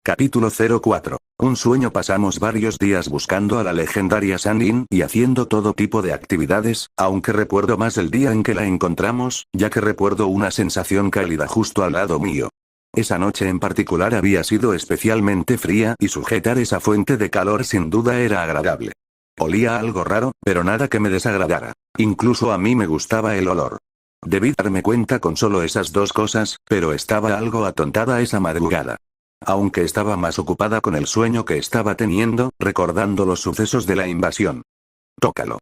Capítulo 04. Un sueño. Pasamos varios días buscando a la legendaria Sannin y haciendo todo tipo de actividades, aunque recuerdo más el día en que la encontramos, ya que recuerdo una sensación cálida justo al lado mío. Esa noche en particular había sido especialmente fría y sujetar esa fuente de calor sin duda era agradable. Olía a algo raro, pero nada que me desagradara. Incluso a mí me gustaba el olor. Debí darme cuenta con solo esas dos cosas, pero estaba algo atontada esa madrugada. Aunque estaba más ocupada con el sueño que estaba teniendo, recordando los sucesos de la invasión. Tócalo.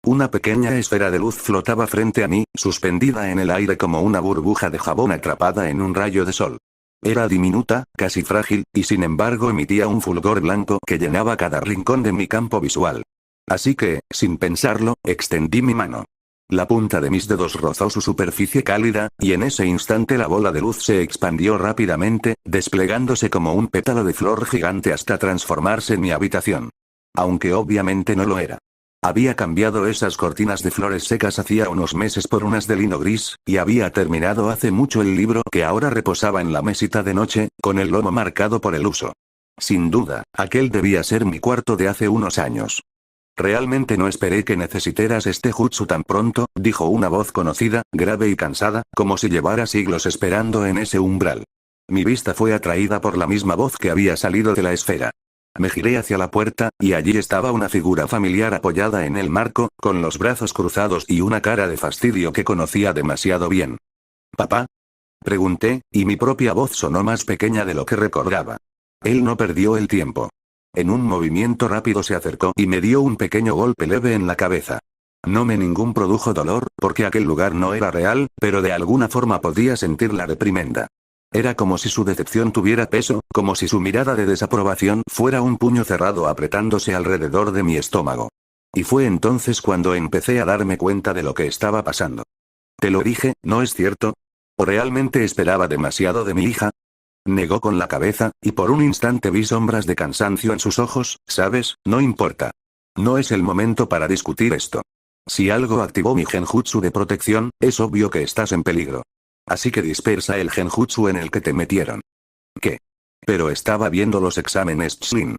Una pequeña esfera de luz flotaba frente a mí, suspendida en el aire como una burbuja de jabón atrapada en un rayo de sol. Era diminuta, casi frágil, y sin embargo emitía un fulgor blanco que llenaba cada rincón de mi campo visual. Así que, sin pensarlo, extendí mi mano. La punta de mis dedos rozó su superficie cálida, y en ese instante la bola de luz se expandió rápidamente, desplegándose como un pétalo de flor gigante hasta transformarse en mi habitación. Aunque obviamente no lo era. Había cambiado esas cortinas de flores secas hacía unos meses por unas de lino gris, y había terminado hace mucho el libro que ahora reposaba en la mesita de noche, con el lomo marcado por el uso. Sin duda, aquel debía ser mi cuarto de hace unos años. Realmente no esperé que necesitaras este jutsu tan pronto, dijo una voz conocida, grave y cansada, como si llevara siglos esperando en ese umbral. Mi vista fue atraída por la misma voz que había salido de la esfera. Me giré hacia la puerta, y allí estaba una figura familiar apoyada en el marco, con los brazos cruzados y una cara de fastidio que conocía demasiado bien. ¿Papá? Pregunté, y mi propia voz sonó más pequeña de lo que recordaba. Él no perdió el tiempo. En un movimiento rápido se acercó y me dio un pequeño golpe leve en la cabeza. No me ningún produjo dolor, porque aquel lugar no era real, pero de alguna forma podía sentir la reprimenda. Era como si su decepción tuviera peso, como si su mirada de desaprobación fuera un puño cerrado apretándose alrededor de mi estómago. Y fue entonces cuando empecé a darme cuenta de lo que estaba pasando. Te lo dije, ¿no es cierto? ¿O realmente esperaba demasiado de mi hija? Negó con la cabeza, y por un instante vi sombras de cansancio en sus ojos. ¿Sabes? No importa. No es el momento para discutir esto. Si algo activó mi genjutsu de protección, es obvio que estás en peligro. Así que dispersa el genjutsu en el que te metieron. ¿Qué? Pero estaba viendo los exámenes Tslin.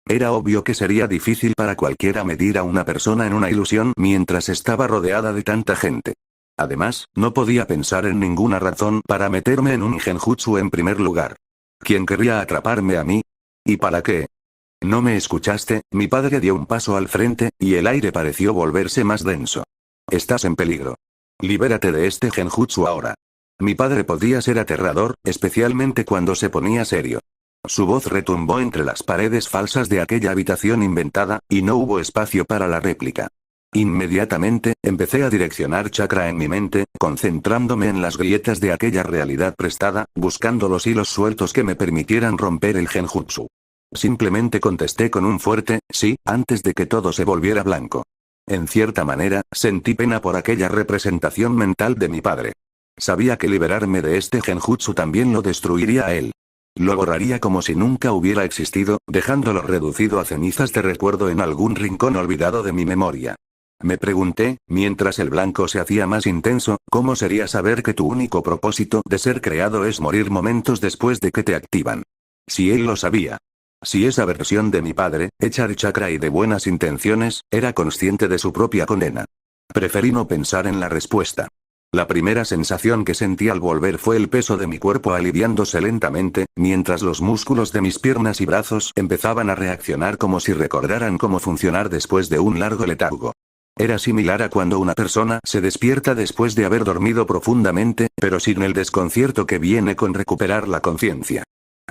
Era obvio que sería difícil para cualquiera medir a una persona en una ilusión mientras estaba rodeada de tanta gente. Además, no podía pensar en ninguna razón para meterme en un genjutsu en primer lugar. ¿Quién querría atraparme a mí? ¿Y para qué? ¿No me escuchaste? Mi padre dio un paso al frente, y el aire pareció volverse más denso. Estás en peligro. Libérate de este genjutsu ahora. Mi padre podía ser aterrador, especialmente cuando se ponía serio. Su voz retumbó entre las paredes falsas de aquella habitación inventada, y no hubo espacio para la réplica. Inmediatamente, empecé a direccionar chakra en mi mente, concentrándome en las grietas de aquella realidad prestada, buscando los hilos sueltos que me permitieran romper el genjutsu. Simplemente contesté con un fuerte sí, antes de que todo se volviera blanco. En cierta manera, sentí pena por aquella representación mental de mi padre. Sabía que liberarme de este genjutsu también lo destruiría a él. Lo borraría como si nunca hubiera existido, dejándolo reducido a cenizas de recuerdo en algún rincón olvidado de mi memoria. Me pregunté, mientras el blanco se hacía más intenso, ¿cómo sería saber que tu único propósito de ser creado es morir momentos después de que te activan? Si él lo sabía. Si esa versión de mi padre, hecha de chakra y de buenas intenciones, era consciente de su propia condena. Preferí no pensar en la respuesta. La primera sensación que sentí al volver fue el peso de mi cuerpo aliviándose lentamente, mientras los músculos de mis piernas y brazos empezaban a reaccionar como si recordaran cómo funcionar después de un largo letargo. Era similar a cuando una persona se despierta después de haber dormido profundamente, pero sin el desconcierto que viene con recuperar la conciencia.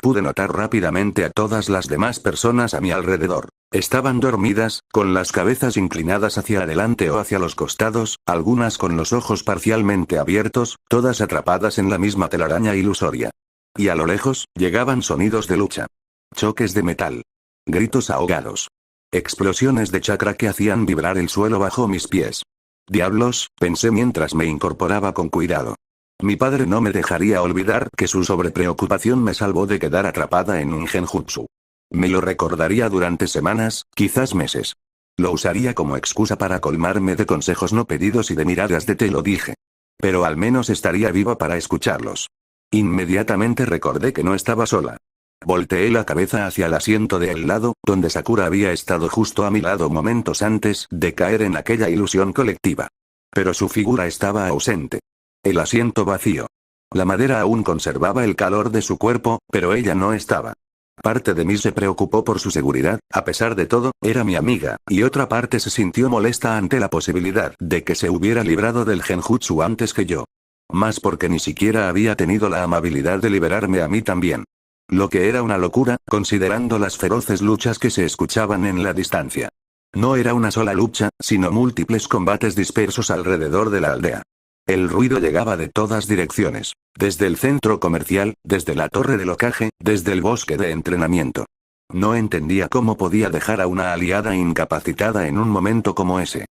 Pude notar rápidamente a todas las demás personas a mi alrededor. Estaban dormidas, con las cabezas inclinadas hacia adelante o hacia los costados, algunas con los ojos parcialmente abiertos, todas atrapadas en la misma telaraña ilusoria. Y a lo lejos, llegaban sonidos de lucha. Choques de metal. Gritos ahogados. Explosiones de chakra que hacían vibrar el suelo bajo mis pies. Diablos, pensé mientras me incorporaba con cuidado. Mi padre no me dejaría olvidar que su sobrepreocupación me salvó de quedar atrapada en un genjutsu. Me lo recordaría durante semanas, quizás meses. Lo usaría como excusa para colmarme de consejos no pedidos y de miradas de te lo dije. Pero al menos estaría viva para escucharlos. Inmediatamente recordé que no estaba sola. Volteé la cabeza hacia el asiento de al lado, donde Sakura había estado justo a mi lado momentos antes de caer en aquella ilusión colectiva. Pero su figura estaba ausente. El asiento vacío. La madera aún conservaba el calor de su cuerpo, pero ella no estaba. Parte de mí se preocupó por su seguridad, a pesar de todo, era mi amiga, y otra parte se sintió molesta ante la posibilidad de que se hubiera librado del genjutsu antes que yo. Más porque ni siquiera había tenido la amabilidad de liberarme a mí también. Lo que era una locura, considerando las feroces luchas que se escuchaban en la distancia. No era una sola lucha, sino múltiples combates dispersos alrededor de la aldea. El ruido llegaba de todas direcciones, desde el centro comercial, desde la torre de locaje, desde el bosque de entrenamiento. No entendía cómo podía dejar a una aliada incapacitada en un momento como ese.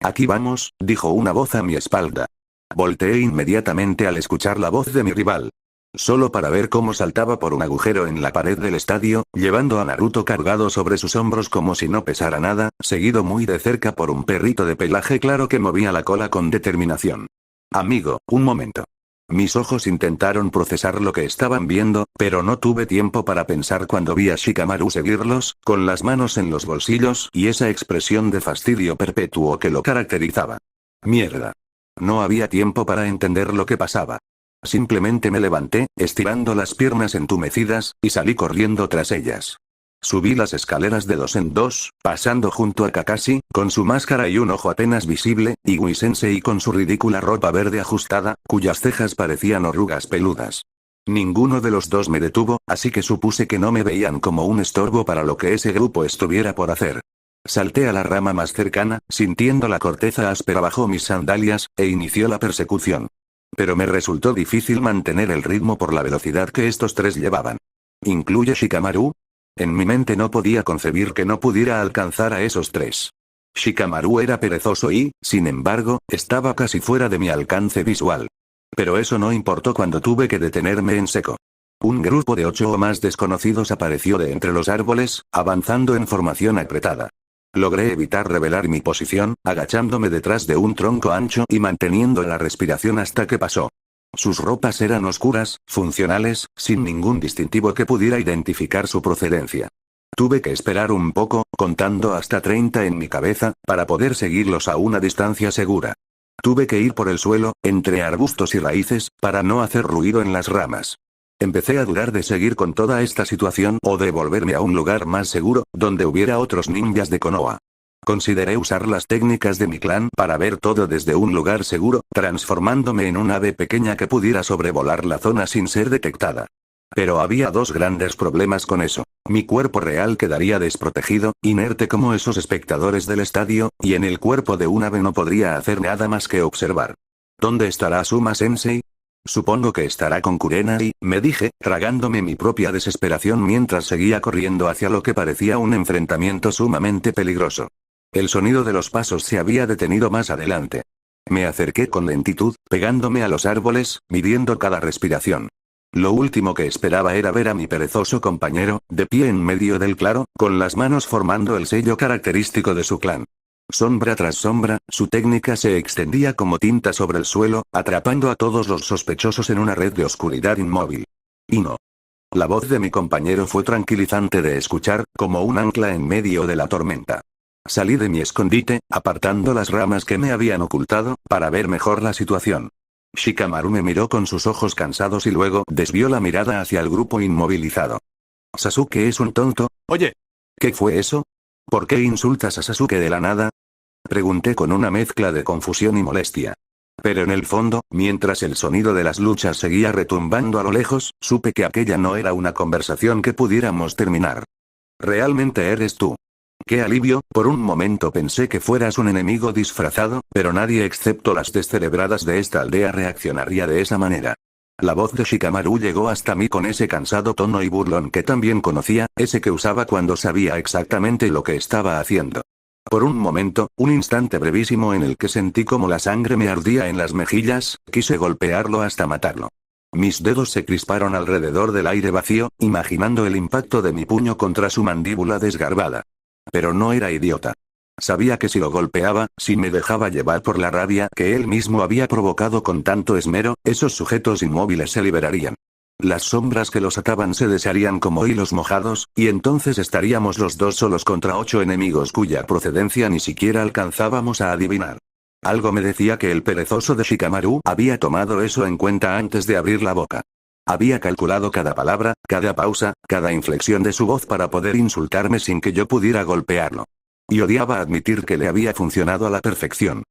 Aquí vamos, dijo una voz a mi espalda. Volteé inmediatamente al escuchar la voz de mi rival. Solo para ver cómo saltaba por un agujero en la pared del estadio, llevando a Naruto cargado sobre sus hombros como si no pesara nada, seguido muy de cerca por un perrito de pelaje claro que movía la cola con determinación. Amigo, un momento. Mis ojos intentaron procesar lo que estaban viendo, pero no tuve tiempo para pensar cuando vi a Shikamaru seguirlos, con las manos en los bolsillos y esa expresión de fastidio perpetuo que lo caracterizaba. Mierda. No había tiempo para entender lo que pasaba. Simplemente me levanté, estirando las piernas entumecidas, y salí corriendo tras ellas. Subí las escaleras de dos en dos, pasando junto a Kakashi, con su máscara y un ojo apenas visible, y Gui-sensei con su ridícula ropa verde ajustada, cuyas cejas parecían orugas peludas. Ninguno de los dos me detuvo, así que supuse que no me veían como un estorbo para lo que ese grupo estuviera por hacer. Salté a la rama más cercana, sintiendo la corteza áspera bajo mis sandalias, e inició la persecución. Pero me resultó difícil mantener el ritmo por la velocidad que estos tres llevaban. ¿Incluye Shikamaru? En mi mente no podía concebir que no pudiera alcanzar a esos tres. Shikamaru era perezoso y, sin embargo, estaba casi fuera de mi alcance visual. Pero eso no importó cuando tuve que detenerme en seco. Un grupo de 8 o más desconocidos apareció de entre los árboles, avanzando en formación apretada. Logré evitar revelar mi posición, agachándome detrás de un tronco ancho y manteniendo la respiración hasta que pasó. Sus ropas eran oscuras, funcionales, sin ningún distintivo que pudiera identificar su procedencia. Tuve que esperar un poco, contando hasta 30 en mi cabeza, para poder seguirlos a una distancia segura. Tuve que ir por el suelo, entre arbustos y raíces, para no hacer ruido en las ramas. Empecé a dudar de seguir con toda esta situación o de volverme a un lugar más seguro, donde hubiera otros ninjas de Konoha. Consideré usar las técnicas de mi clan para ver todo desde un lugar seguro, transformándome en un ave pequeña que pudiera sobrevolar la zona sin ser detectada. Pero había dos grandes problemas con eso. Mi cuerpo real quedaría desprotegido, inerte como esos espectadores del estadio, y en el cuerpo de un ave no podría hacer nada más que observar. ¿Dónde estará Asuma-sensei? Supongo que estará con Kurenai, me dije, tragándome mi propia desesperación mientras seguía corriendo hacia lo que parecía un enfrentamiento sumamente peligroso. El sonido de los pasos se había detenido más adelante. Me acerqué con lentitud, pegándome a los árboles, midiendo cada respiración. Lo último que esperaba era ver a mi perezoso compañero, de pie en medio del claro, con las manos formando el sello característico de su clan. Sombra tras sombra, su técnica se extendía como tinta sobre el suelo, atrapando a todos los sospechosos en una red de oscuridad inmóvil. Y no. La voz de mi compañero fue tranquilizante de escuchar, como un ancla en medio de la tormenta. Salí de mi escondite, apartando las ramas que me habían ocultado, para ver mejor la situación. Shikamaru me miró con sus ojos cansados y luego desvió la mirada hacia el grupo inmovilizado. ¿Sasuke es un tonto? Oye. ¿Qué fue eso? ¿Por qué insultas a Sasuke de la nada? Pregunté con una mezcla de confusión y molestia. Pero en el fondo, mientras el sonido de las luchas seguía retumbando a lo lejos, supe que aquella no era una conversación que pudiéramos terminar. ¿Realmente eres tú? ¡Qué alivio! Por un momento pensé que fueras un enemigo disfrazado, pero nadie excepto las descerebradas de esta aldea reaccionaría de esa manera. La voz de Shikamaru llegó hasta mí con ese cansado tono y burlón que también conocía, ese que usaba cuando sabía exactamente lo que estaba haciendo. Por un momento, un instante brevísimo en el que sentí como la sangre me ardía en las mejillas, quise golpearlo hasta matarlo. Mis dedos se crisparon alrededor del aire vacío, imaginando el impacto de mi puño contra su mandíbula desgarbada. Pero no era idiota. Sabía que si lo golpeaba, si me dejaba llevar por la rabia que él mismo había provocado con tanto esmero, esos sujetos inmóviles se liberarían. Las sombras que los ataban se desharían como hilos mojados, y entonces estaríamos los dos solos contra 8 enemigos cuya procedencia ni siquiera alcanzábamos a adivinar. Algo me decía que el perezoso de Shikamaru había tomado eso en cuenta antes de abrir la boca. Había calculado cada palabra, cada pausa, cada inflexión de su voz para poder insultarme sin que yo pudiera golpearlo. Y odiaba admitir que le había funcionado a la perfección.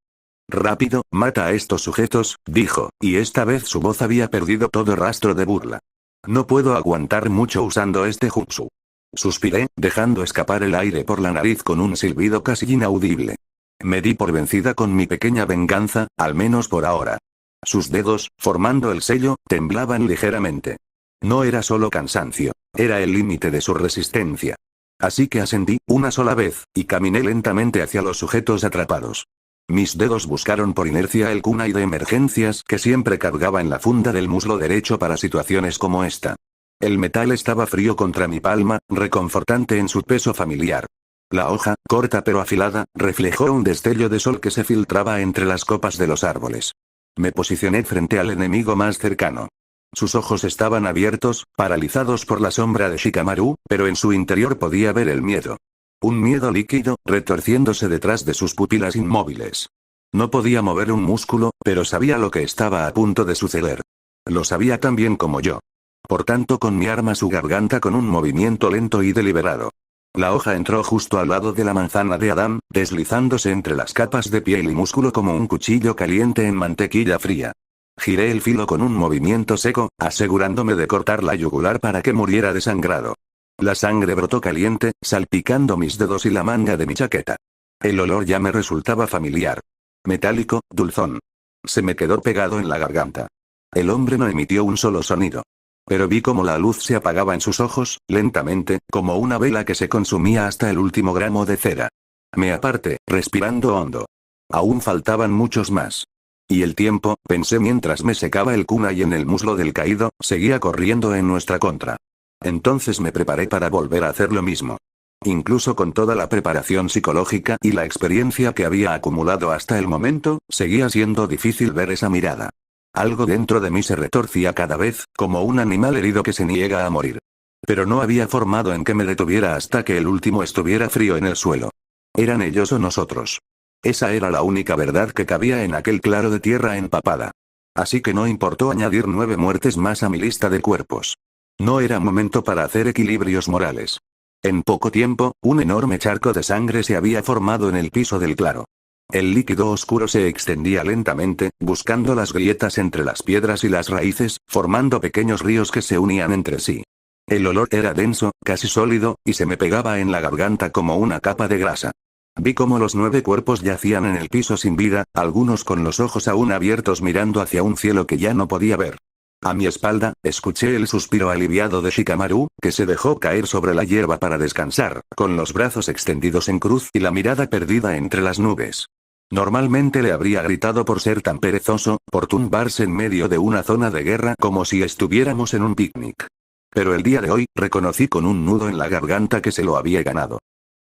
Rápido, mata a estos sujetos, dijo, y esta vez su voz había perdido todo rastro de burla. No puedo aguantar mucho usando este jutsu. Suspiré, dejando escapar el aire por la nariz con un silbido casi inaudible. Me di por vencida con mi pequeña venganza, al menos por ahora. Sus dedos, formando el sello, temblaban ligeramente. No era solo cansancio, era el límite de su resistencia. Así que ascendí, una sola vez, y caminé lentamente hacia los sujetos atrapados. Mis dedos buscaron por inercia el kunai de emergencias que siempre cargaba en la funda del muslo derecho para situaciones como esta. El metal estaba frío contra mi palma, reconfortante en su peso familiar. La hoja, corta pero afilada, reflejó un destello de sol que se filtraba entre las copas de los árboles. Me posicioné frente al enemigo más cercano. Sus ojos estaban abiertos, paralizados por la sombra de Shikamaru, pero en su interior podía ver el miedo. Un miedo líquido, retorciéndose detrás de sus pupilas inmóviles. No podía mover un músculo, pero sabía lo que estaba a punto de suceder. Lo sabía tan bien como yo. Por tanto, con mi arma su garganta con un movimiento lento y deliberado. La hoja entró justo al lado de la manzana de Adán, deslizándose entre las capas de piel y músculo como un cuchillo caliente en mantequilla fría. Giré el filo con un movimiento seco, asegurándome de cortar la yugular para que muriera desangrado. La sangre brotó caliente, salpicando mis dedos y la manga de mi chaqueta. El olor ya me resultaba familiar. Metálico, dulzón. Se me quedó pegado en la garganta. El hombre no emitió un solo sonido. Pero vi cómo la luz se apagaba en sus ojos, lentamente, como una vela que se consumía hasta el último gramo de cera. Me aparté, respirando hondo. Aún faltaban muchos más. Y el tiempo, pensé mientras me secaba el kunai en el muslo del caído, seguía corriendo en nuestra contra. Entonces me preparé para volver a hacer lo mismo. Incluso con toda la preparación psicológica y la experiencia que había acumulado hasta el momento, seguía siendo difícil ver esa mirada. Algo dentro de mí se retorcía cada vez, como un animal herido que se niega a morir. Pero no había formado en que me detuviera hasta que el último estuviera frío en el suelo. ¿Eran ellos o nosotros? Esa era la única verdad que cabía en aquel claro de tierra empapada. Así que no importó añadir 9 muertes más a mi lista de cuerpos. No era momento para hacer equilibrios morales. En poco tiempo, un enorme charco de sangre se había formado en el piso del claro. El líquido oscuro se extendía lentamente, buscando las grietas entre las piedras y las raíces, formando pequeños ríos que se unían entre sí. El olor era denso, casi sólido, y se me pegaba en la garganta como una capa de grasa. Vi cómo los 9 cuerpos yacían en el piso sin vida, algunos con los ojos aún abiertos mirando hacia un cielo que ya no podía ver. A mi espalda, escuché el suspiro aliviado de Shikamaru, que se dejó caer sobre la hierba para descansar, con los brazos extendidos en cruz y la mirada perdida entre las nubes. Normalmente le habría gritado por ser tan perezoso, por tumbarse en medio de una zona de guerra como si estuviéramos en un picnic. Pero el día de hoy, reconocí con un nudo en la garganta que se lo había ganado.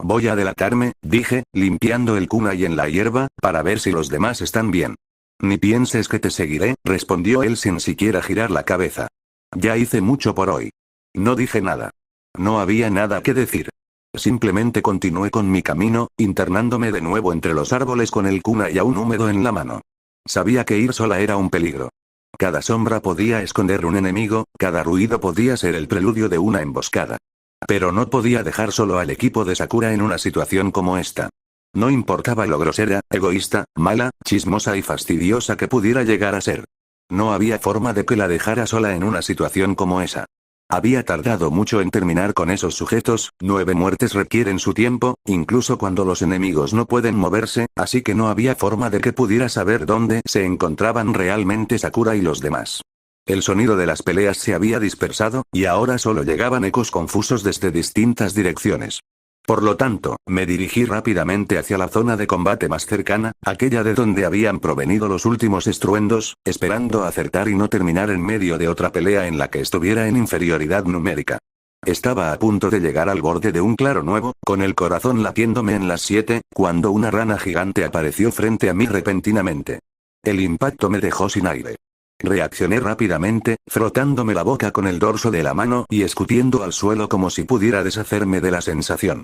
Voy a delatarme, dije, limpiando el kunai en la hierba, para ver si los demás están bien. Ni pienses que te seguiré, respondió él sin siquiera girar la cabeza. Ya hice mucho por hoy. No dije nada. No había nada que decir. Simplemente continué con mi camino, internándome de nuevo entre los árboles con el kunai aún húmedo en la mano. Sabía que ir sola era un peligro. Cada sombra podía esconder un enemigo, cada ruido podía ser el preludio de una emboscada. Pero no podía dejar solo al equipo de Sakura en una situación como esta. No importaba lo grosera, egoísta, mala, chismosa y fastidiosa que pudiera llegar a ser. No había forma de que la dejara sola en una situación como esa. Había tardado mucho en terminar con esos sujetos, 9 muertes requieren su tiempo, incluso cuando los enemigos no pueden moverse, así que no había forma de que pudiera saber dónde se encontraban realmente Sakura y los demás. El sonido de las peleas se había dispersado, y ahora solo llegaban ecos confusos desde distintas direcciones. Por lo tanto, me dirigí rápidamente hacia la zona de combate más cercana, aquella de donde habían provenido los últimos estruendos, esperando acertar y no terminar en medio de otra pelea en la que estuviera en inferioridad numérica. Estaba a punto de llegar al borde de un claro nuevo, con el corazón latiéndome en las 7, cuando una rana gigante apareció frente a mí repentinamente. El impacto me dejó sin aire. Reaccioné rápidamente, frotándome la boca con el dorso de la mano y escupiendo al suelo como si pudiera deshacerme de la sensación.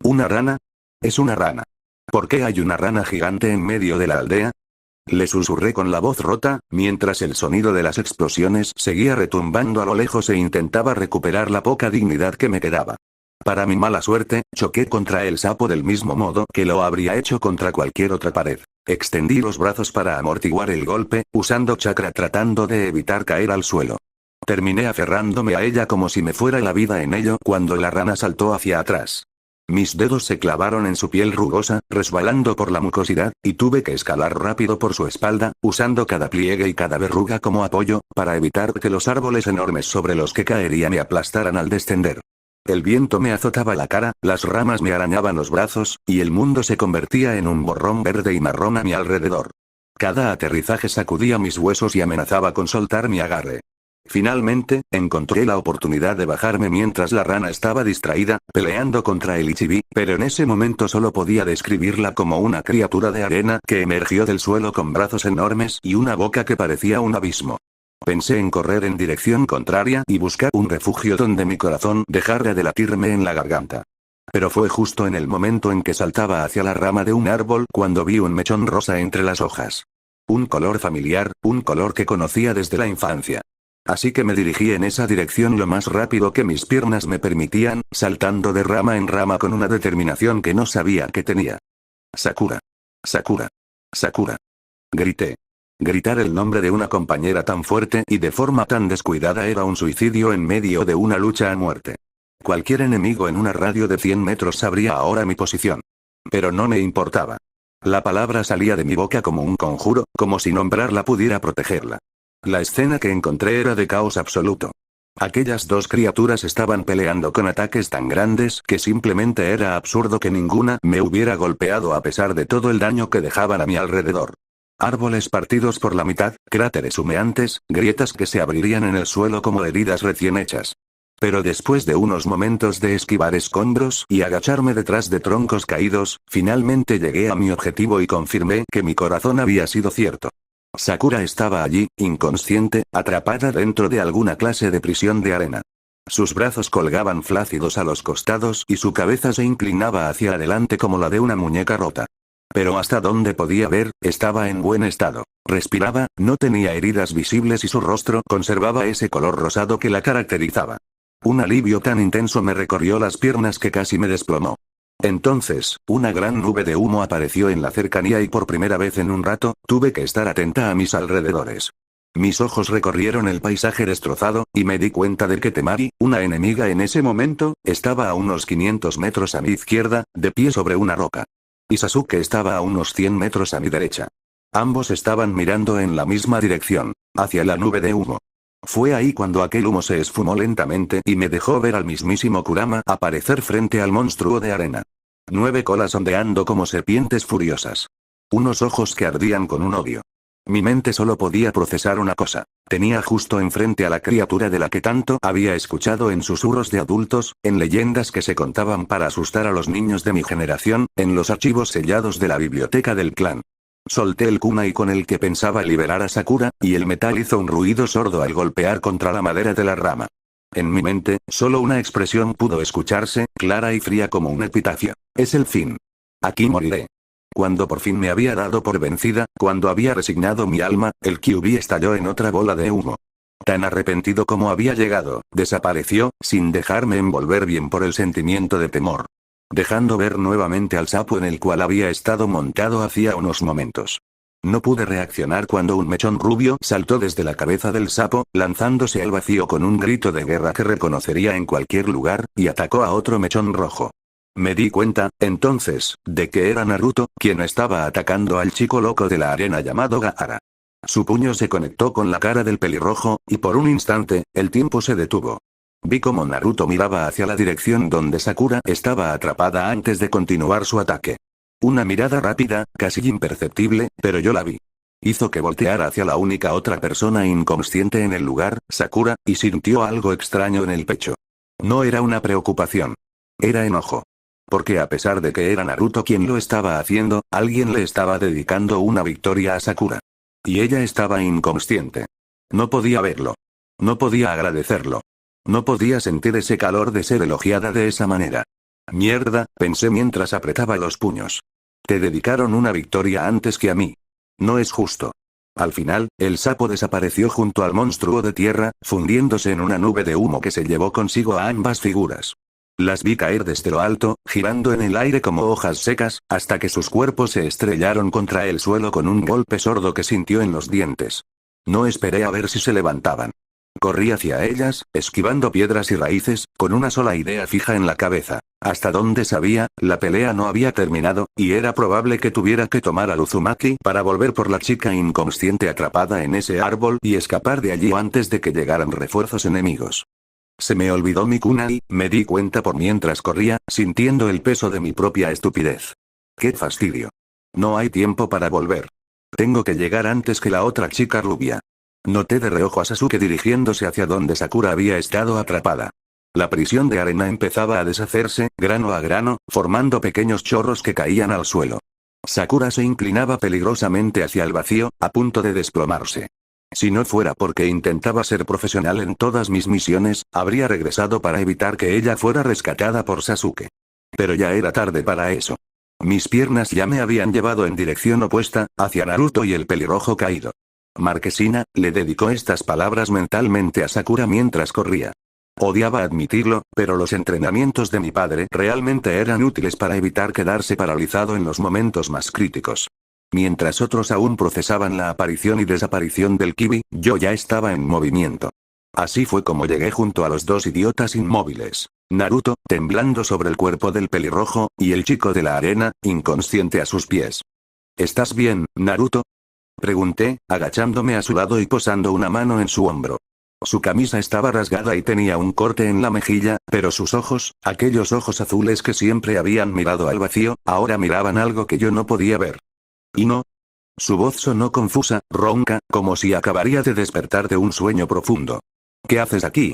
¿Una rana? Es una rana. ¿Por qué hay una rana gigante en medio de la aldea? Le susurré con la voz rota, mientras el sonido de las explosiones seguía retumbando a lo lejos e intentaba recuperar la poca dignidad que me quedaba. Para mi mala suerte, choqué contra el sapo del mismo modo que lo habría hecho contra cualquier otra pared. Extendí los brazos para amortiguar el golpe, usando chakra tratando de evitar caer al suelo. Terminé aferrándome a ella como si me fuera la vida en ello cuando la rana saltó hacia atrás. Mis dedos se clavaron en su piel rugosa, resbalando por la mucosidad, y tuve que escalar rápido por su espalda, usando cada pliegue y cada verruga como apoyo, para evitar que los árboles enormes sobre los que caería me aplastaran al descender. El viento me azotaba la cara, las ramas me arañaban los brazos, y el mundo se convertía en un borrón verde y marrón a mi alrededor. Cada aterrizaje sacudía mis huesos y amenazaba con soltar mi agarre. Finalmente, encontré la oportunidad de bajarme mientras la rana estaba distraída, peleando contra el Ichibi, pero en ese momento solo podía describirla como una criatura de arena que emergió del suelo con brazos enormes y una boca que parecía un abismo. Pensé en correr en dirección contraria y buscar un refugio donde mi corazón dejara de latirme en la garganta. Pero fue justo en el momento en que saltaba hacia la rama de un árbol cuando vi un mechón rosa entre las hojas. Un color familiar, un color que conocía desde la infancia. Así que me dirigí en esa dirección lo más rápido que mis piernas me permitían, saltando de rama en rama con una determinación que no sabía que tenía. Sakura. Sakura. Sakura. Grité. Gritar el nombre de una compañera tan fuerte y de forma tan descuidada era un suicidio en medio de una lucha a muerte. Cualquier enemigo en una radio de 100 metros sabría ahora mi posición. Pero no me importaba. La palabra salía de mi boca como un conjuro, como si nombrarla pudiera protegerla. La escena que encontré era de caos absoluto. Aquellas dos criaturas estaban peleando con ataques tan grandes que simplemente era absurdo que ninguna me hubiera golpeado a pesar de todo el daño que dejaban a mi alrededor. Árboles partidos por la mitad, cráteres humeantes, grietas que se abrirían en el suelo como heridas recién hechas. Pero después de unos momentos de esquivar escombros y agacharme detrás de troncos caídos, finalmente llegué a mi objetivo y confirmé que mi corazón había sido cierto. Sakura estaba allí, inconsciente, atrapada dentro de alguna clase de prisión de arena. Sus brazos colgaban flácidos a los costados y su cabeza se inclinaba hacia adelante como la de una muñeca rota. Pero hasta donde podía ver, estaba en buen estado. Respiraba, no tenía heridas visibles y su rostro conservaba ese color rosado que la caracterizaba. Un alivio tan intenso me recorrió las piernas que casi me desplomó. Entonces, una gran nube de humo apareció en la cercanía y por primera vez en un rato, tuve que estar atenta a mis alrededores. Mis ojos recorrieron el paisaje destrozado, y me di cuenta de que Temari, una enemiga en ese momento, estaba a unos 500 metros a mi izquierda, de pie sobre una roca. Y Sasuke estaba a unos 100 metros a mi derecha. Ambos estaban mirando en la misma dirección, hacia la nube de humo. Fue ahí cuando aquel humo se esfumó lentamente y me dejó ver al mismísimo Kurama aparecer frente al monstruo de arena. 9 colas ondeando como serpientes furiosas. Unos ojos que ardían con un odio. Mi mente solo podía procesar una cosa. Tenía justo enfrente a la criatura de la que tanto había escuchado en susurros de adultos, en leyendas que se contaban para asustar a los niños de mi generación, en los archivos sellados de la biblioteca del clan. Solté el kunai con el que pensaba liberar a Sakura, y el metal hizo un ruido sordo al golpear contra la madera de la rama. En mi mente, solo una expresión pudo escucharse, clara y fría como un epitafio. Es el fin. Aquí moriré. Cuando por fin me había dado por vencida, cuando había resignado mi alma, el Kyuubi estalló en otra bola de humo. Tan arrepentido como había llegado, desapareció, sin dejarme envolver bien por el sentimiento de temor. Dejando ver nuevamente al sapo en el cual había estado montado hacía unos momentos. No pude reaccionar cuando un mechón rubio saltó desde la cabeza del sapo, lanzándose al vacío con un grito de guerra que reconocería en cualquier lugar, y atacó a otro mechón rojo. Me di cuenta, entonces, de que era Naruto, quien estaba atacando al chico loco de la arena llamado Gaara. Su puño se conectó con la cara del pelirrojo, y por un instante, el tiempo se detuvo. Vi cómo Naruto miraba hacia la dirección donde Sakura estaba atrapada antes de continuar su ataque. Una mirada rápida, casi imperceptible, pero yo la vi. Hizo que volteara hacia la única otra persona inconsciente en el lugar, Sakura, y sintió algo extraño en el pecho. No era una preocupación. Era enojo. Porque a pesar de que era Naruto quien lo estaba haciendo, alguien le estaba dedicando una victoria a Sakura. Y ella estaba inconsciente. No podía verlo. No podía agradecerlo. No podía sentir ese calor de ser elogiada de esa manera. Mierda, pensé mientras apretaba los puños. Te dedicaron una victoria antes que a mí. No es justo. Al final, el sapo desapareció junto al monstruo de tierra, fundiéndose en una nube de humo que se llevó consigo a ambas figuras. Las vi caer desde lo alto, girando en el aire como hojas secas, hasta que sus cuerpos se estrellaron contra el suelo con un golpe sordo que sintió en los dientes. No esperé a ver si se levantaban. Corrí hacia ellas, esquivando piedras y raíces, con una sola idea fija en la cabeza. Hasta donde sabía, la pelea no había terminado, y era probable que tuviera que tomar al Uzumaki para volver por la chica inconsciente atrapada en ese árbol y escapar de allí antes de que llegaran refuerzos enemigos. Se me olvidó mi kunai, me di cuenta por mientras corría, sintiendo el peso de mi propia estupidez. ¡Qué fastidio! No hay tiempo para volver. Tengo que llegar antes que la otra chica rubia. Noté de reojo a Sasuke dirigiéndose hacia donde Sakura había estado atrapada. La prisión de arena empezaba a deshacerse, grano a grano, formando pequeños chorros que caían al suelo. Sakura se inclinaba peligrosamente hacia el vacío, a punto de desplomarse. Si no fuera porque intentaba ser profesional en todas mis misiones, habría regresado para evitar que ella fuera rescatada por Sasuke. Pero ya era tarde para eso. Mis piernas ya me habían llevado en dirección opuesta, hacia Naruto y el pelirrojo caído. Marquesina, le dedicó estas palabras mentalmente a Sakura mientras corría. Odiaba admitirlo, pero los entrenamientos de mi padre realmente eran útiles para evitar quedarse paralizado en los momentos más críticos. Mientras otros aún procesaban la aparición y desaparición del Kibi, yo ya estaba en movimiento. Así fue como llegué junto a los dos idiotas inmóviles. Naruto, temblando sobre el cuerpo del pelirrojo, y el chico de la arena, inconsciente a sus pies. ¿Estás bien, Naruto?, pregunté, agachándome a su lado y posando una mano en su hombro. Su camisa estaba rasgada y tenía un corte en la mejilla, pero sus ojos, aquellos ojos azules que siempre habían mirado al vacío, ahora miraban algo que yo no podía ver. ¿Y no? Su voz sonó confusa, ronca, como si acabaría de despertar de un sueño profundo. ¿Qué haces aquí?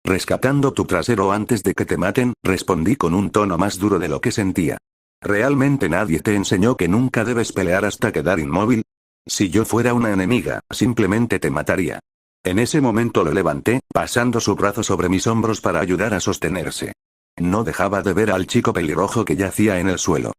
Rescatando tu trasero antes de que te maten, respondí con un tono más duro de lo que sentía. ¿Realmente nadie te enseñó que nunca debes pelear hasta quedar inmóvil? Si yo fuera una enemiga, simplemente te mataría. En ese momento lo levanté, pasando su brazo sobre mis hombros para ayudar a sostenerse. No dejaba de ver al chico pelirrojo que yacía en el suelo.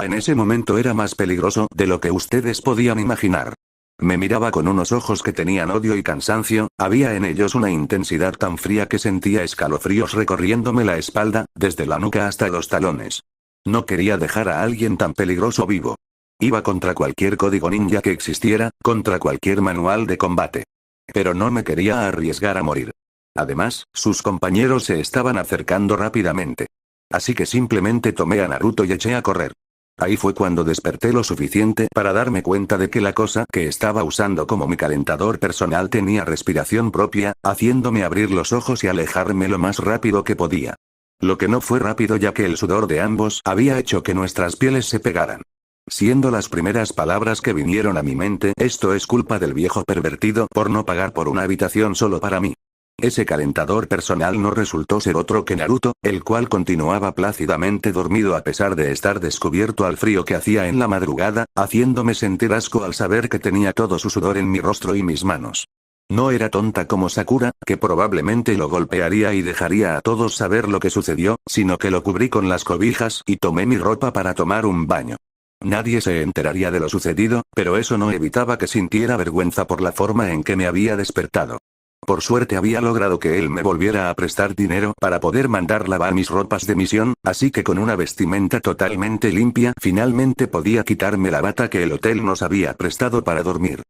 En ese momento era más peligroso de lo que ustedes podían imaginar. Me miraba con unos ojos que tenían odio y cansancio, había en ellos una intensidad tan fría que sentía escalofríos recorriéndome la espalda, desde la nuca hasta los talones. No quería dejar a alguien tan peligroso vivo. Iba contra cualquier código ninja que existiera, contra cualquier manual de combate. Pero no me quería arriesgar a morir. Además, sus compañeros se estaban acercando rápidamente. Así que simplemente tomé a Naruto y eché a correr. Ahí fue cuando desperté lo suficiente para darme cuenta de que la cosa que estaba usando como mi calentador personal tenía respiración propia, haciéndome abrir los ojos y alejarme lo más rápido que podía. Lo que no fue rápido ya que el sudor de ambos había hecho que nuestras pieles se pegaran. Siendo las primeras palabras que vinieron a mi mente, esto es culpa del viejo pervertido por no pagar por una habitación solo para mí. Ese calentador personal no resultó ser otro que Naruto, el cual continuaba plácidamente dormido a pesar de estar descubierto al frío que hacía en la madrugada, haciéndome sentir asco al saber que tenía todo su sudor en mi rostro y mis manos. No era tonta como Sakura, que probablemente lo golpearía y dejaría a todos saber lo que sucedió, sino que lo cubrí con las cobijas y tomé mi ropa para tomar un baño. Nadie se enteraría de lo sucedido, pero eso no evitaba que sintiera vergüenza por la forma en que me había despertado. Por suerte había logrado que él me volviera a prestar dinero para poder mandar lavar mis ropas de misión, así que con una vestimenta totalmente limpia finalmente podía quitarme la bata que el hotel nos había prestado para dormir.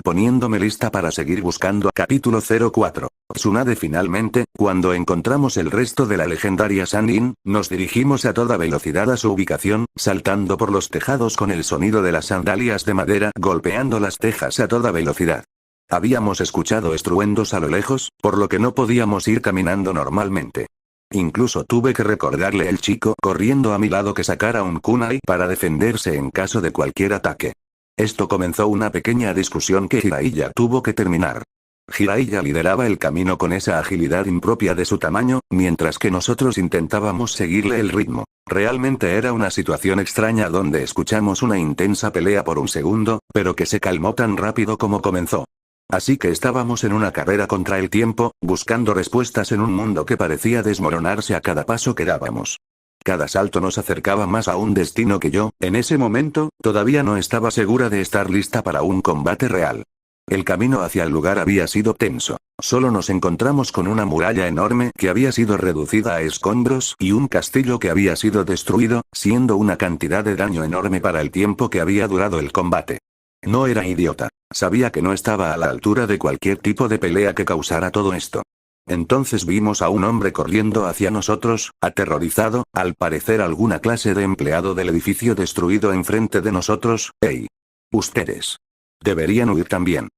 Poniéndome lista para seguir buscando. Capítulo 04. Tsunade. Finalmente, cuando encontramos el resto de la legendaria Sannin, nos dirigimos a toda velocidad a su ubicación, saltando por los tejados con el sonido de las sandalias de madera golpeando las tejas a toda velocidad. Habíamos escuchado estruendos a lo lejos, por lo que no podíamos ir caminando normalmente. Incluso tuve que recordarle al chico corriendo a mi lado que sacara un kunai para defenderse en caso de cualquier ataque. Esto comenzó una pequeña discusión que Jiraiya tuvo que terminar. Jiraiya lideraba el camino con esa agilidad impropia de su tamaño, mientras que nosotros intentábamos seguirle el ritmo. Realmente era una situación extraña donde escuchamos una intensa pelea por un segundo, pero que se calmó tan rápido como comenzó. Así que estábamos en una carrera contra el tiempo, buscando respuestas en un mundo que parecía desmoronarse a cada paso que dábamos. Cada salto nos acercaba más a un destino que yo, en ese momento, todavía no estaba segura de estar lista para un combate real. El camino hacia el lugar había sido tenso. Solo nos encontramos con una muralla enorme que había sido reducida a escombros y un castillo que había sido destruido, siendo una cantidad de daño enorme para el tiempo que había durado el combate. No era idiota. Sabía que no estaba a la altura de cualquier tipo de pelea que causara todo esto. Entonces vimos a un hombre corriendo hacia nosotros, aterrorizado, al parecer alguna clase de empleado del edificio destruido enfrente de nosotros. ¡Hey! Ustedes. Deberían huir también.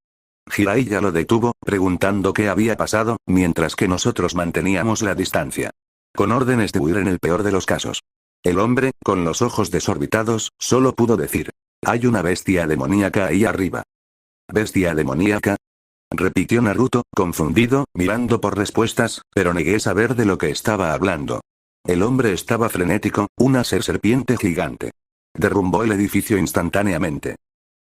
Jiraiya lo detuvo, preguntando qué había pasado, mientras que nosotros manteníamos la distancia. Con órdenes de huir en el peor de los casos. El hombre, con los ojos desorbitados, solo pudo decir: hay una bestia demoníaca ahí arriba. ¿Bestia demoníaca? Repitió Naruto, confundido, mirando por respuestas, pero negué saber de lo que estaba hablando. El hombre estaba frenético, una serpiente gigante. Derrumbó el edificio instantáneamente.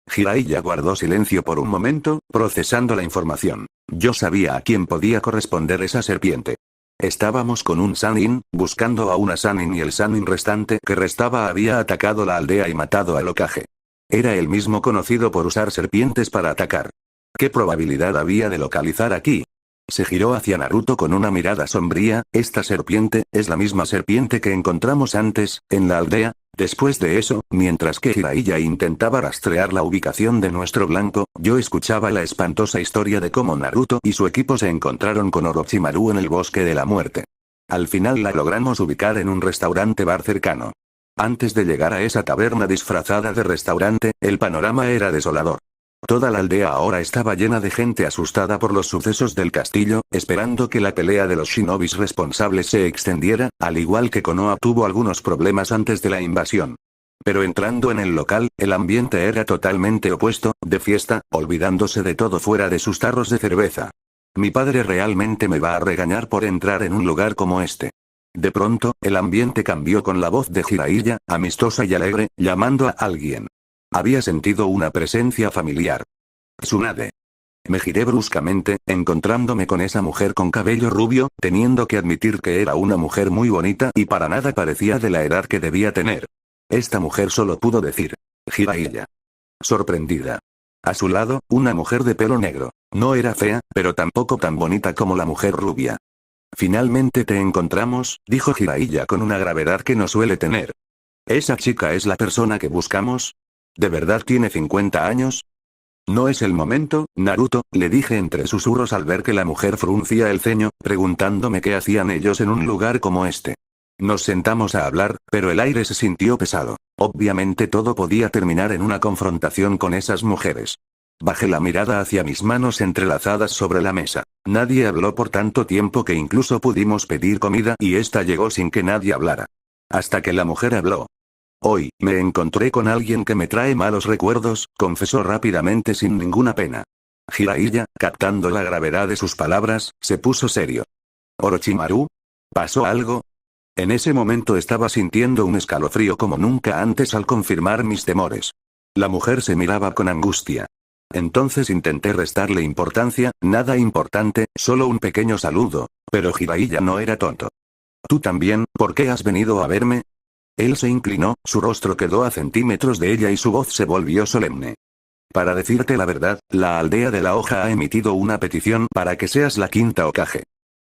Jiraiya guardó silencio por un momento, procesando la información. Yo sabía a quién podía corresponder esa serpiente. Estábamos con un Sannin, buscando a una Sannin y el Sannin restante que restaba había atacado la aldea y matado al Hokage. Era el mismo conocido por usar serpientes para atacar. ¿Qué probabilidad había de localizar aquí? Se giró hacia Naruto con una mirada sombría. Esta serpiente, es la misma serpiente que encontramos antes, en la aldea. Después de eso, mientras que Jiraiya intentaba rastrear la ubicación de nuestro blanco, yo escuchaba la espantosa historia de cómo Naruto y su equipo se encontraron con Orochimaru en el bosque de la muerte. Al final la logramos ubicar en un restaurante bar cercano. Antes de llegar a esa taberna disfrazada de restaurante, el panorama era desolador. Toda la aldea ahora estaba llena de gente asustada por los sucesos del castillo, esperando que la pelea de los shinobis responsables se extendiera, al igual que Konoha tuvo algunos problemas antes de la invasión. Pero entrando en el local, el ambiente era totalmente opuesto, de fiesta, olvidándose de todo fuera de sus tarros de cerveza. Mi padre realmente me va a regañar por entrar en un lugar como este. De pronto, el ambiente cambió con la voz de Jiraiya, amistosa y alegre, llamando a alguien. Había sentido una presencia familiar. Tsunade. Me giré bruscamente, encontrándome con esa mujer con cabello rubio, teniendo que admitir que era una mujer muy bonita y para nada parecía de la edad que debía tener. Esta mujer solo pudo decir: Jiraiya. Sorprendida. A su lado, una mujer de pelo negro. No era fea, pero tampoco tan bonita como la mujer rubia. Finalmente te encontramos, dijo Jiraiya con una gravedad que no suele tener. ¿Esa chica es la persona que buscamos? ¿De verdad tiene 50 años? No es el momento, Naruto, le dije entre susurros al ver que la mujer fruncía el ceño, preguntándome qué hacían ellos en un lugar como este. Nos sentamos a hablar, pero el aire se sintió pesado. Obviamente todo podía terminar en una confrontación con esas mujeres. Bajé la mirada hacia mis manos entrelazadas sobre la mesa. Nadie habló por tanto tiempo que incluso pudimos pedir comida y esta llegó sin que nadie hablara. Hasta que la mujer habló. Hoy, me encontré con alguien que me trae malos recuerdos, confesó rápidamente sin ninguna pena. Jiraiya, captando la gravedad de sus palabras, se puso serio. ¿Orochimaru? ¿Pasó algo? En ese momento estaba sintiendo un escalofrío como nunca antes al confirmar mis temores. La mujer se miraba con angustia. Entonces intenté restarle importancia, nada importante, solo un pequeño saludo, pero Jiraiya no era tonto. ¿Tú también, por qué has venido a verme? Él se inclinó, su rostro quedó a centímetros de ella y su voz se volvió solemne. Para decirte la verdad, la aldea de la hoja ha emitido una petición para que seas la quinta Hokage.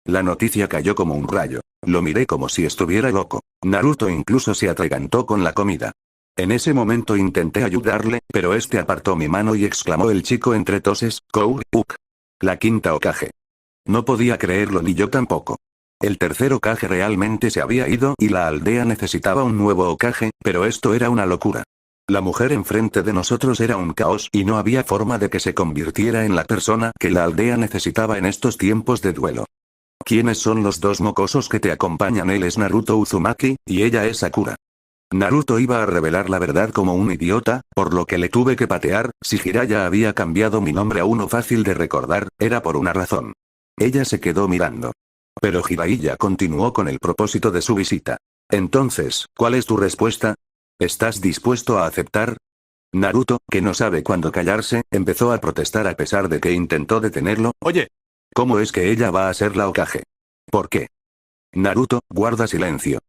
La noticia cayó como un rayo. Lo miré como si estuviera loco. Naruto incluso se atragantó con la comida. En ese momento intenté ayudarle, pero este apartó mi mano y exclamó el chico entre toses, Uk. La quinta Hokage. No podía creerlo ni yo tampoco. El tercer Hokage realmente se había ido y la aldea necesitaba un nuevo Hokage, pero esto era una locura. La mujer enfrente de nosotros era un caos y no había forma de que se convirtiera en la persona que la aldea necesitaba en estos tiempos de duelo. ¿Quiénes son los dos mocosos que te acompañan? Él es Naruto Uzumaki, y ella es Sakura. Naruto iba a revelar la verdad como un idiota, por lo que le tuve que patear. Si Jiraiya había cambiado mi nombre a uno fácil de recordar, era por una razón. Ella se quedó mirando. Pero Jiraiya continuó con el propósito de su visita. Entonces, ¿cuál es tu respuesta? ¿Estás dispuesto a aceptar? Naruto, que no sabe cuándo callarse, empezó a protestar a pesar de que intentó detenerlo. Oye, ¿cómo es que ella va a ser la Hokage? ¿Por qué? Naruto, guarda silencio.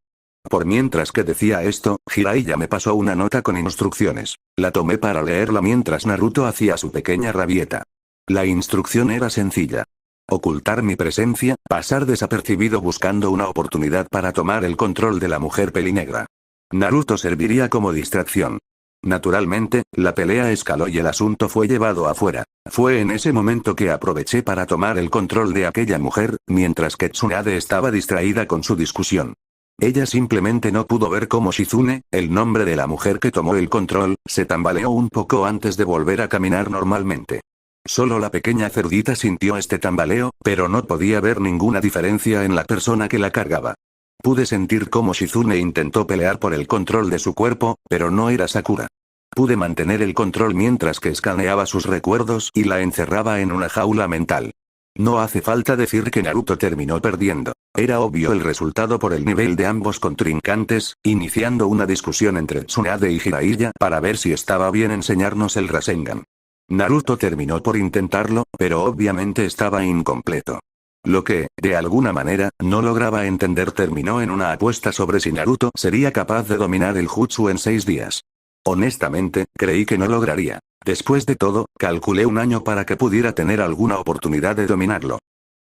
Por mientras que decía esto, Jiraiya me pasó una nota con instrucciones. La tomé para leerla mientras Naruto hacía su pequeña rabieta. La instrucción era sencilla. Ocultar mi presencia, pasar desapercibido buscando una oportunidad para tomar el control de la mujer pelinegra. Naruto serviría como distracción. Naturalmente, la pelea escaló y el asunto fue llevado afuera. Fue en ese momento que aproveché para tomar el control de aquella mujer, mientras que Tsunade estaba distraída con su discusión. Ella simplemente no pudo ver cómo Shizune, el nombre de la mujer que tomó el control, se tambaleó un poco antes de volver a caminar normalmente. Solo la pequeña cerdita sintió este tambaleo, pero no podía ver ninguna diferencia en la persona que la cargaba. Pude sentir cómo Shizune intentó pelear por el control de su cuerpo, pero no era Sakura. Pude mantener el control mientras que escaneaba sus recuerdos y la encerraba en una jaula mental. No hace falta decir que Naruto terminó perdiendo. Era obvio el resultado por el nivel de ambos contrincantes, iniciando una discusión entre Tsunade y Jiraiya para ver si estaba bien enseñarnos el Rasengan. Naruto terminó por intentarlo, pero obviamente estaba incompleto. Lo que, de alguna manera, no lograba entender terminó en una apuesta sobre si Naruto sería capaz de dominar el jutsu en 6 días. Honestamente, creí que no lograría. Después de todo, calculé un año para que pudiera tener alguna oportunidad de dominarlo.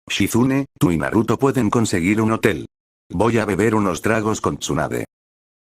Shizune, tú y Naruto pueden conseguir un hotel. Voy a beber unos tragos con Tsunade.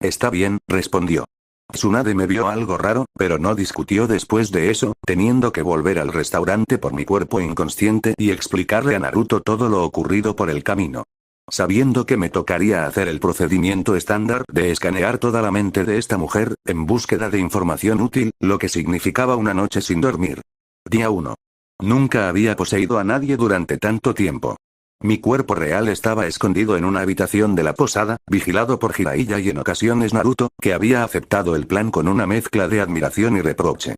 Está bien, respondió. Tsunade me vio algo raro, pero no discutió después de eso, teniendo que volver al restaurante por mi cuerpo inconsciente y explicarle a Naruto todo lo ocurrido por el camino. Sabiendo que me tocaría hacer el procedimiento estándar de escanear toda la mente de esta mujer, en búsqueda de información útil, lo que significaba una noche sin dormir. Día 1. Nunca había poseído a nadie durante tanto tiempo. Mi cuerpo real estaba escondido en una habitación de la posada, vigilado por Jiraiya y en ocasiones Naruto, que había aceptado el plan con una mezcla de admiración y reproche.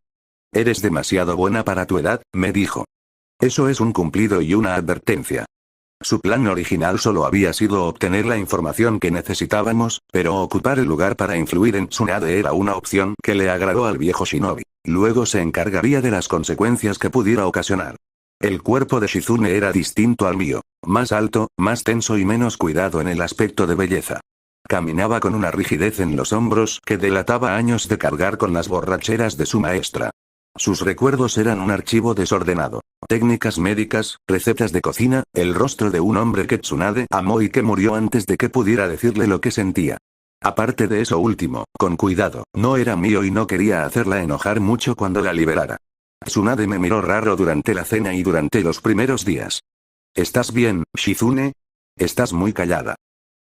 Eres demasiado buena para tu edad, me dijo. Eso es un cumplido y una advertencia. Su plan original solo había sido obtener la información que necesitábamos, pero ocupar el lugar para influir en Tsunade era una opción que le agradó al viejo shinobi. Luego se encargaría de las consecuencias que pudiera ocasionar. El cuerpo de Shizune era distinto al mío, más alto, más tenso y menos cuidado en el aspecto de belleza. Caminaba con una rigidez en los hombros que delataba años de cargar con las borracheras de su maestra. Sus recuerdos eran un archivo desordenado. Técnicas médicas, recetas de cocina, el rostro de un hombre que Tsunade amó y que murió antes de que pudiera decirle lo que sentía. Aparte de eso último, con cuidado, no era mío y no quería hacerla enojar mucho cuando la liberara. Tsunade me miró raro durante la cena y durante los primeros días. ¿Estás bien, Shizune? Estás muy callada.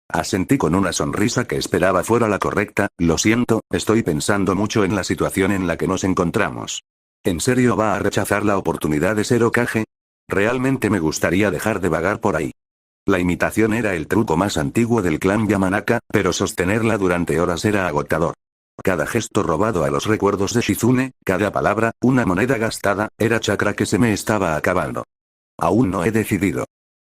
Asentí con una sonrisa que esperaba fuera la correcta. Lo siento, estoy pensando mucho en la situación en la que nos encontramos. ¿En serio va a rechazar la oportunidad de ser Hokage? Realmente me gustaría dejar de vagar por ahí. La imitación era el truco más antiguo del clan Yamanaka, pero sostenerla durante horas era agotador. Cada gesto robado a los recuerdos de Shizune, cada palabra, una moneda gastada, era chakra que se me estaba acabando. Aún no he decidido.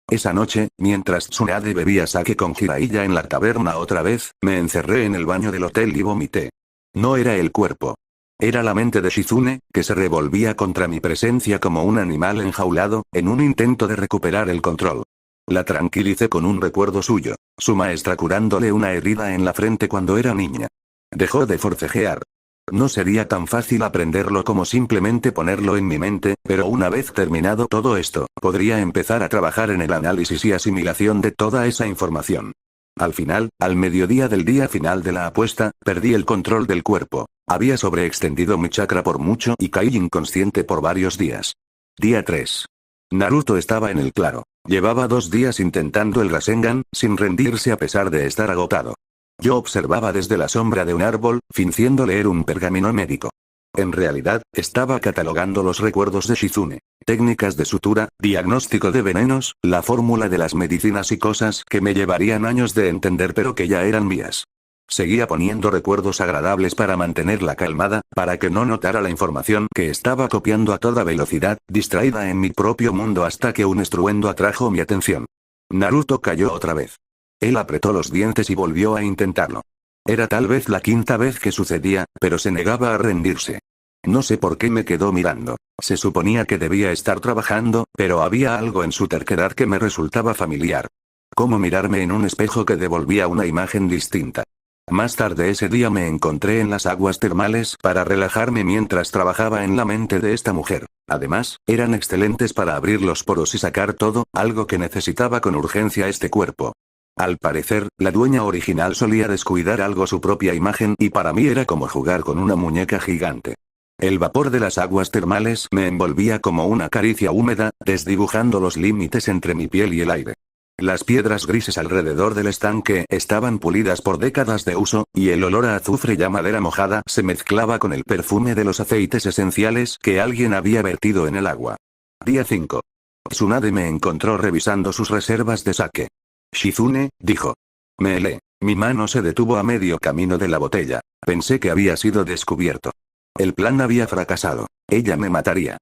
Esa noche, mientras Tsunade bebía sake con Jiraiya en la taberna otra vez, me encerré en el baño del hotel y vomité. No era el cuerpo. Era la mente de Shizune, que se revolvía contra mi presencia como un animal enjaulado, en un intento de recuperar el control. La tranquilicé con un recuerdo suyo, su maestra curándole una herida en la frente cuando era niña. Dejó de forcejear. No sería tan fácil aprenderlo como simplemente ponerlo en mi mente, pero una vez terminado todo esto, podría empezar a trabajar en el análisis y asimilación de toda esa información. Al final, al mediodía del día final de la apuesta, perdí el control del cuerpo. Había sobreextendido mi chakra por mucho y caí inconsciente por varios días. Día 3. Naruto estaba en el claro. Llevaba 2 días intentando el Rasengan, sin rendirse a pesar de estar agotado. Yo observaba desde la sombra de un árbol, fingiendo leer un pergamino médico. En realidad, estaba catalogando los recuerdos de Shizune. Técnicas de sutura, diagnóstico de venenos, la fórmula de las medicinas y cosas que me llevarían años de entender pero que ya eran mías. Seguía poniendo recuerdos agradables para mantenerla calmada, para que no notara la información que estaba copiando a toda velocidad, distraída en mi propio mundo hasta que un estruendo atrajo mi atención. Naruto cayó otra vez. Él apretó los dientes y volvió a intentarlo. Era tal vez la 5ª vez que sucedía, pero se negaba a rendirse. No sé por qué me quedó mirando. Se suponía que debía estar trabajando, pero había algo en su terquedad que me resultaba familiar. Como mirarme en un espejo que devolvía una imagen distinta. Más tarde ese día me encontré en las aguas termales para relajarme mientras trabajaba en la mente de esta mujer. Además, eran excelentes para abrir los poros y sacar todo, algo que necesitaba con urgencia este cuerpo. Al parecer, la dueña original solía descuidar algo su propia imagen y para mí era como jugar con una muñeca gigante. El vapor de las aguas termales me envolvía como una caricia húmeda, desdibujando los límites entre mi piel y el aire. Las piedras grises alrededor del estanque estaban pulidas por décadas de uso, y el olor a azufre y a madera mojada se mezclaba con el perfume de los aceites esenciales que alguien había vertido en el agua. Día 5. Tsunade me encontró revisando sus reservas de sake. Shizune, dijo. Me helé. Mi mano se detuvo a medio camino de la botella. Pensé que había sido descubierto. El plan había fracasado. Ella me mataría.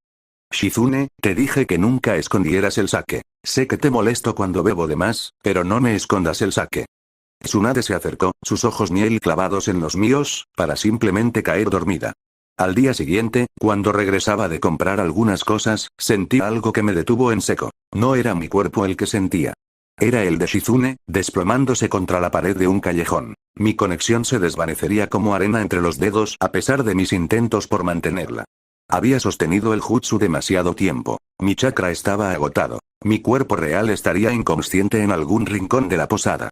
Shizune, te dije que nunca escondieras el sake. Sé que te molesto cuando bebo de más, pero no me escondas el sake. Tsunade se acercó, sus ojos miel clavados en los míos, para simplemente caer dormida. Al día siguiente, cuando regresaba de comprar algunas cosas, sentí algo que me detuvo en seco. No era mi cuerpo el que sentía. Era el de Shizune, desplomándose contra la pared de un callejón. Mi conexión se desvanecería como arena entre los dedos a pesar de mis intentos por mantenerla. Había sostenido el jutsu demasiado tiempo. Mi chakra estaba agotado. Mi cuerpo real estaría inconsciente en algún rincón de la posada.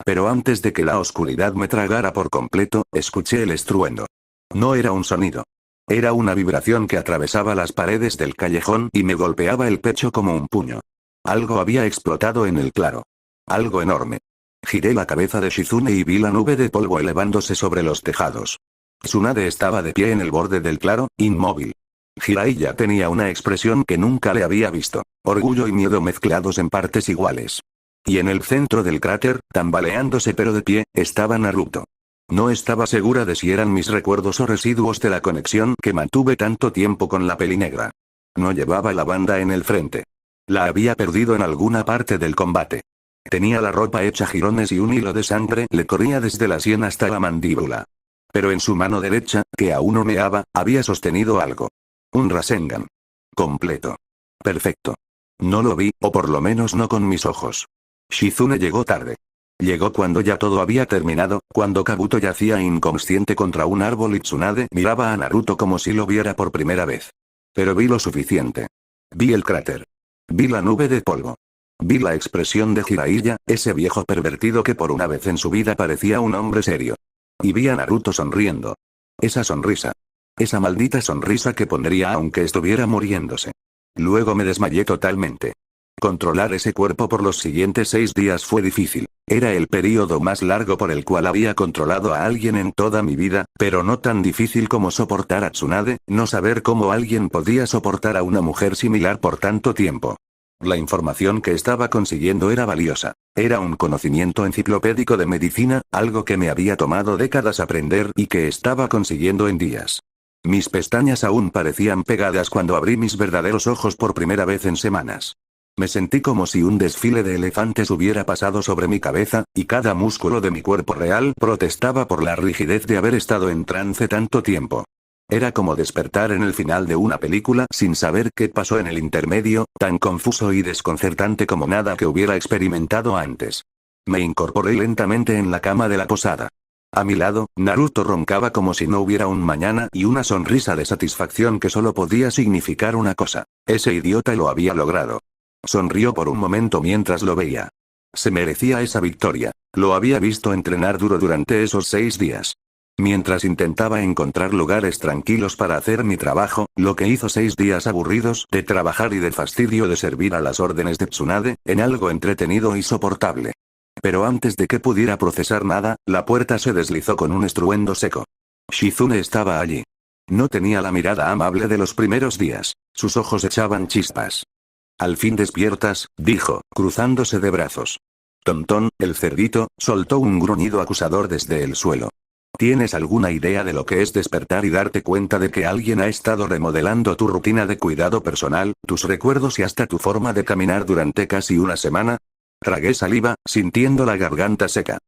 Pero antes de que la oscuridad me tragara por completo, escuché el estruendo. No era un sonido. Era una vibración que atravesaba las paredes del callejón y me golpeaba el pecho como un puño. Algo había explotado en el claro. Algo enorme. Giré la cabeza de Shizune y vi la nube de polvo elevándose sobre los tejados. Tsunade estaba de pie en el borde del claro, inmóvil. Jiraiya tenía una expresión que nunca le había visto. Orgullo y miedo mezclados en partes iguales. Y en el centro del cráter, tambaleándose pero de pie, estaba Naruto. No estaba segura de si eran mis recuerdos o residuos de la conexión que mantuve tanto tiempo con la pelinegra. No llevaba la banda en el frente. La había perdido en alguna parte del combate. Tenía la ropa hecha jirones y un hilo de sangre le corría desde la sien hasta la mandíbula. Pero en su mano derecha, que aún humeaba, había sostenido algo. Un Rasengan. Completo. Perfecto. No lo vi, o por lo menos no con mis ojos. Shizune llegó tarde. Llegó cuando ya todo había terminado, cuando Kabuto yacía inconsciente contra un árbol y Tsunade miraba a Naruto como si lo viera por primera vez. Pero vi lo suficiente. Vi el cráter. Vi la nube de polvo. Vi la expresión de Jiraiya, ese viejo pervertido que por una vez en su vida parecía un hombre serio. Y vi a Naruto sonriendo. Esa sonrisa. Esa maldita sonrisa que pondría aunque estuviera muriéndose. Luego me desmayé totalmente. Controlar ese cuerpo por los siguientes 6 días fue difícil. Era el período más largo por el cual había controlado a alguien en toda mi vida, pero no tan difícil como soportar a Tsunade, no saber cómo alguien podía soportar a una mujer similar por tanto tiempo. La información que estaba consiguiendo era valiosa. Era un conocimiento enciclopédico de medicina, algo que me había tomado décadas aprender y que estaba consiguiendo en días. Mis pestañas aún parecían pegadas cuando abrí mis verdaderos ojos por primera vez en semanas. Me sentí como si un desfile de elefantes hubiera pasado sobre mi cabeza, y cada músculo de mi cuerpo real protestaba por la rigidez de haber estado en trance tanto tiempo. Era como despertar en el final de una película sin saber qué pasó en el intermedio, tan confuso y desconcertante como nada que hubiera experimentado antes. Me incorporé lentamente en la cama de la posada. A mi lado, Naruto roncaba como si no hubiera un mañana y una sonrisa de satisfacción que solo podía significar una cosa. Ese idiota lo había logrado. Sonrió por un momento mientras lo veía. Se merecía esa victoria. Lo había visto entrenar duro durante esos 6 días. Mientras intentaba encontrar lugares tranquilos para hacer mi trabajo, lo que hizo 6 días aburridos de trabajar y de fastidio de servir a las órdenes de Tsunade, en algo entretenido y soportable. Pero antes de que pudiera procesar nada, la puerta se deslizó con un estruendo seco. Shizune estaba allí. No tenía la mirada amable de los primeros días. Sus ojos echaban chispas. Al fin despiertas, dijo, cruzándose de brazos. Tontón, el cerdito, soltó un gruñido acusador desde el suelo. ¿Tienes alguna idea de lo que es despertar y darte cuenta de que alguien ha estado remodelando tu rutina de cuidado personal, tus recuerdos y hasta tu forma de caminar durante casi una semana? Tragué saliva, sintiendo la garganta seca.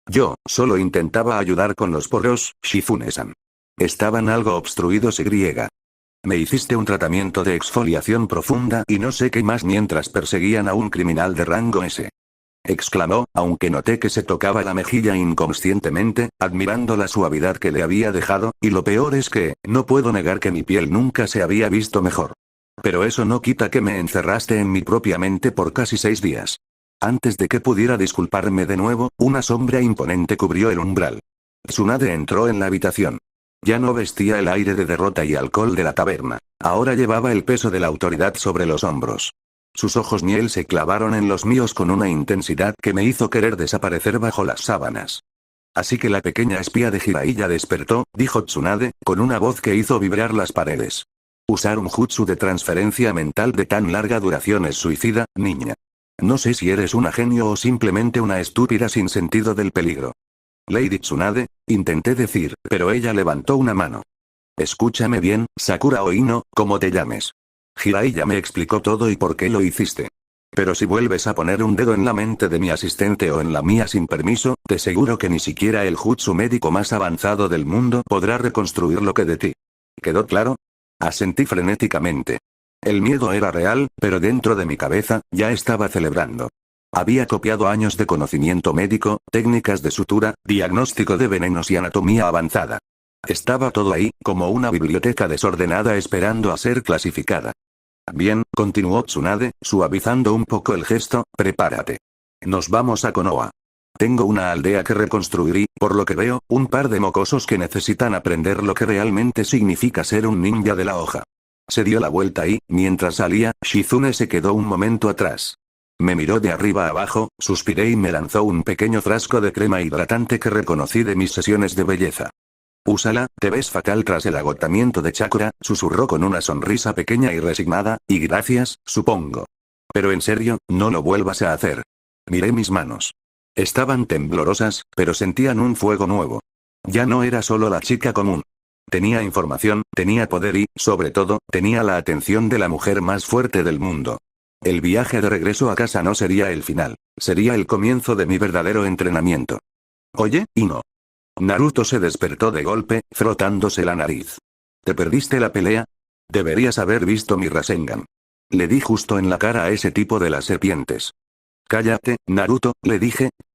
Yo, solo intentaba ayudar con los poros, Shizune-san. Estaban algo obstruidos y griega. Me hiciste un tratamiento de exfoliación profunda y no sé qué más mientras perseguían a un criminal de rango S. Exclamó, aunque noté que se tocaba la mejilla inconscientemente, admirando la suavidad que le había dejado, y lo peor es que, no puedo negar que mi piel nunca se había visto mejor. Pero eso no quita que me encerraste en mi propia mente por casi 6 días. Antes de que pudiera disculparme de nuevo, una sombra imponente cubrió el umbral. Tsunade entró en la habitación. Ya no vestía el aire de derrota y alcohol de la taberna. Ahora llevaba el peso de la autoridad sobre los hombros. Sus ojos miel se clavaron en los míos con una intensidad que me hizo querer desaparecer bajo las sábanas. Así que la pequeña espía de Jiraiya despertó, dijo Tsunade, con una voz que hizo vibrar las paredes. Usar un jutsu de transferencia mental de tan larga duración es suicida, niña. No sé si eres una genio o simplemente una estúpida sin sentido del peligro. Lady Tsunade, intenté decir, pero ella levantó una mano. Escúchame bien, Sakura Oino, como te llames. Jiraiya me explicó todo y por qué lo hiciste. Pero si vuelves a poner un dedo en la mente de mi asistente o en la mía sin permiso, te aseguro que ni siquiera el jutsu médico más avanzado del mundo podrá reconstruir lo que de ti. ¿Quedó claro? Asentí frenéticamente. El miedo era real, pero dentro de mi cabeza, ya estaba celebrando. Había copiado años de conocimiento médico, técnicas de sutura, diagnóstico de venenos y anatomía avanzada. Estaba todo ahí, como una biblioteca desordenada esperando a ser clasificada. Bien, continuó Tsunade, suavizando un poco el gesto, prepárate. Nos vamos a Konoha. Tengo una aldea que reconstruir y, por lo que veo, un par de mocosos que necesitan aprender lo que realmente significa ser un ninja de la hoja. Se dio la vuelta y, mientras salía, Shizune se quedó un momento atrás. Me miró de arriba a abajo, suspiré y me lanzó un pequeño frasco de crema hidratante que reconocí de mis sesiones de belleza. Úsala, te ves fatal tras el agotamiento de chakra, susurró con una sonrisa pequeña y resignada, y gracias, supongo. Pero en serio, no lo vuelvas a hacer. Miré mis manos. Estaban temblorosas, pero sentían un fuego nuevo. Ya no era solo la chica común. Tenía información, tenía poder y, sobre todo, tenía la atención de la mujer más fuerte del mundo. El viaje de regreso a casa no sería el final, sería el comienzo de mi verdadero entrenamiento. Oye, Ino. Naruto se despertó de golpe, frotándose la nariz. ¿Te perdiste la pelea? Deberías haber visto mi Rasengan. Le di justo en la cara a ese tipo de las serpientes. Cállate, Naruto, le dije.